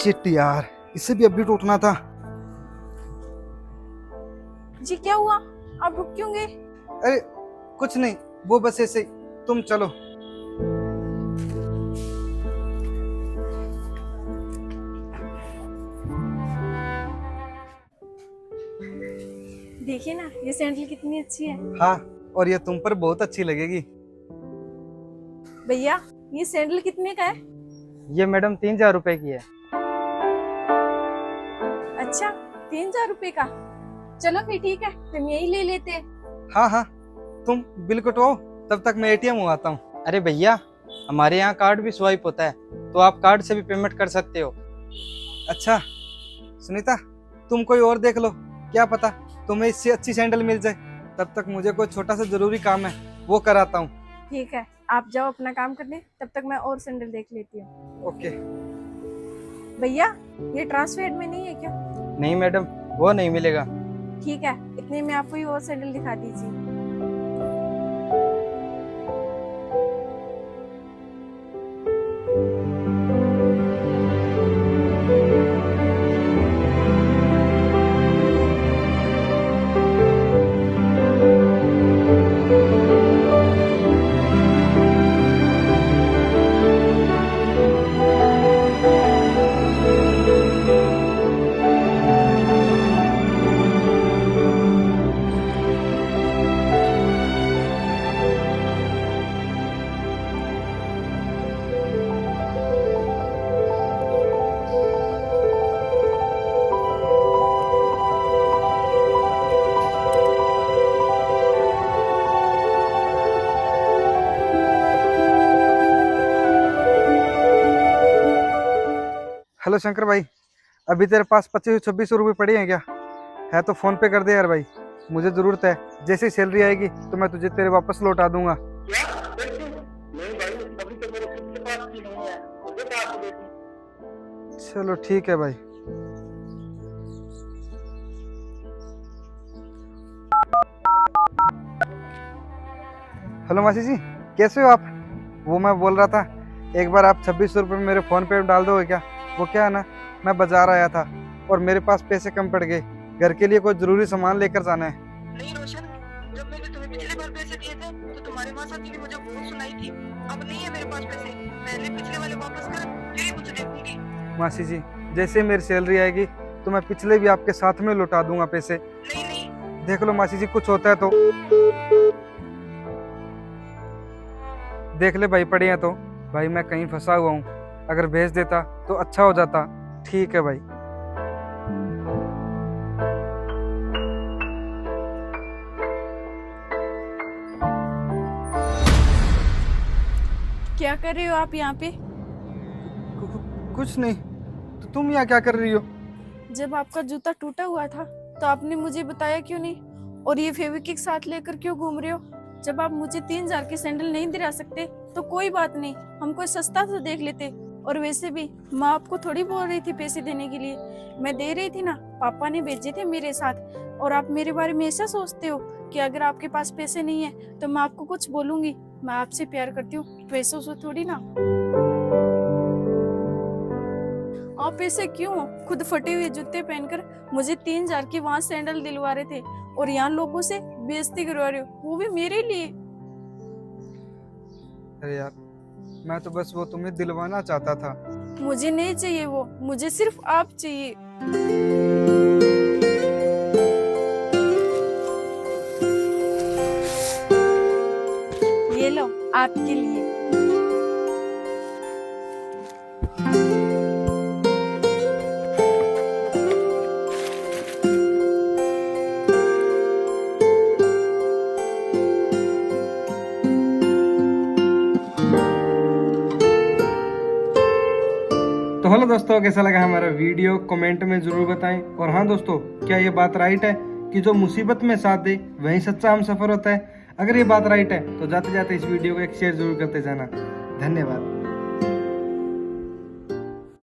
Shit यार, इसे भी अभी टूटना था। जी क्या हुआ? आप रुक क्यों गए? अरे कुछ नहीं, वो बस ऐसे ही। तुम चलो। देखिए ना, ये सैंडल कितनी अच्छी है। हाँ, और ये तुम पर बहुत अच्छी लगेगी। भैया, ये सैंडल कितने का है? ये मैडम 3000 रुपए की है। अच्छा, 3000 रुपए का। चलो फिर ठीक है, हम यही ले लेते हैं। हाँ हाँ, तुम बिल कटवाओ, तब तक मैं एटीएम मंगाता हूँ। अरे भैया, हमारे यहाँ कार्ड भी स्वाइप होता है, तो आप कार्ड से भी पेमेंट कर सकते हो। अच्छा सुनीता, तुम कोई और देख लो, क्या पता तुम्हें इससे अच्छी सैंडल मिल जाए। तब तक मुझे कोई छोटा सा जरूरी काम है, वो कराता हूँ। ठीक है, आप जाओ अपना काम करने, तब तक मैं और सैंडल देख लेती हूँ। ओके। भैया, ये ट्रांसफेड में नहीं है क्या? नहीं मैडम, वो नहीं मिलेगा। ठीक है, इतने में आपको ये और सैंडल दिखा दीजिए। हेलो शंकर भाई, अभी तेरे पास 25-26 रुपये पड़े हैं क्या? है तो फोन पे कर दे यार भाई, मुझे ज़रूरत है। जैसे ही सैलरी आएगी तो मैं तुझे तेरे वापस लौटा दूंगा। चलो ठीक है भाई। हेलो मासी जी, कैसे हो आप? वो मैं बोल रहा था, एक बार आप 26 रुपये मेरे फ़ोन पे डाल दोगे क्या? वो क्या है ना, मैं बाजार आया था और मेरे पास पैसे कम पड़ गए, घर के लिए कोई ज़रूरी सामान लेकर जाना है। नहीं रोशन, जब मैंने तुम्हें पिछली बार पैसे दिए थे तो तुम्हारे माँ साथी ने मुझे बहुत सुनाई थी। अब नहीं है मेरे पास पैसे, पहले पिछले वाले वापस कर, फिर ही कुछ देखूंगी। मासी जी, जैसे ही मेरी सैलरी आएगी तो मैं पिछले भी आपके साथ में लौटा दूंगा पैसे। नहीं नहीं, देख लो मासी जी, कुछ होता है तो देख ले भाई, पड़े हैं तो। भाई मैं कहीं फंसा हुआ हूँ, अगर भेज देता तो अच्छा हो जाता। ठीक है भाई। क्या कर रहे हो आप यहाँ पे? कुछ नहीं, तो तुम यहाँ क्या कर रही हो? जब आपका जूता टूटा हुआ था तो आपने मुझे बताया क्यों नहीं? और ये फेविक्विक साथ लेकर क्यों घूम रहे हो? जब आप मुझे 3000 की सैंडल नहीं दिला सकते तो कोई बात नहीं, हम कोई सस्ता तो देख लेते। और वैसे भी माँ आपको थोड़ी बोल रही थी पैसे देने के लिए, मैं दे रही थी ना, पापा ने भेजे थे मेरे साथ। और आप मेरे बारे में ऐसा सोचते हो कि अगर आपके पास पैसे नहीं है तो मैं आपको कुछ बोलूंगी? मैं आपसे प्यार करती हूँ, पैसों से थोड़ी ना। आप ऐसे क्यों खुद फटे हुए जूते पहनकर मुझे 3000 की वहां सैंडल दिलवा रहे थे और यहाँ लोगों से बेइज्जती करवा रहे हो, वो भी मेरे लिए? अरे यार, मैं तो बस वो तुम्हें दिलवाना चाहता था। मुझे नहीं चाहिए वो, मुझे सिर्फ आप चाहिए। ये लो, आपके लिए। तो हेलो दोस्तों, कैसा लगा हमारा वीडियो कमेंट में जरूर बताएं। और हाँ दोस्तों, क्या ये बात राइट है कि जो मुसीबत में साथ दे वही सच्चा हम सफर होता है? अगर ये बात राइट है तो जाते जाते इस वीडियो को एक शेयर जरूर करते जाना। धन्यवाद।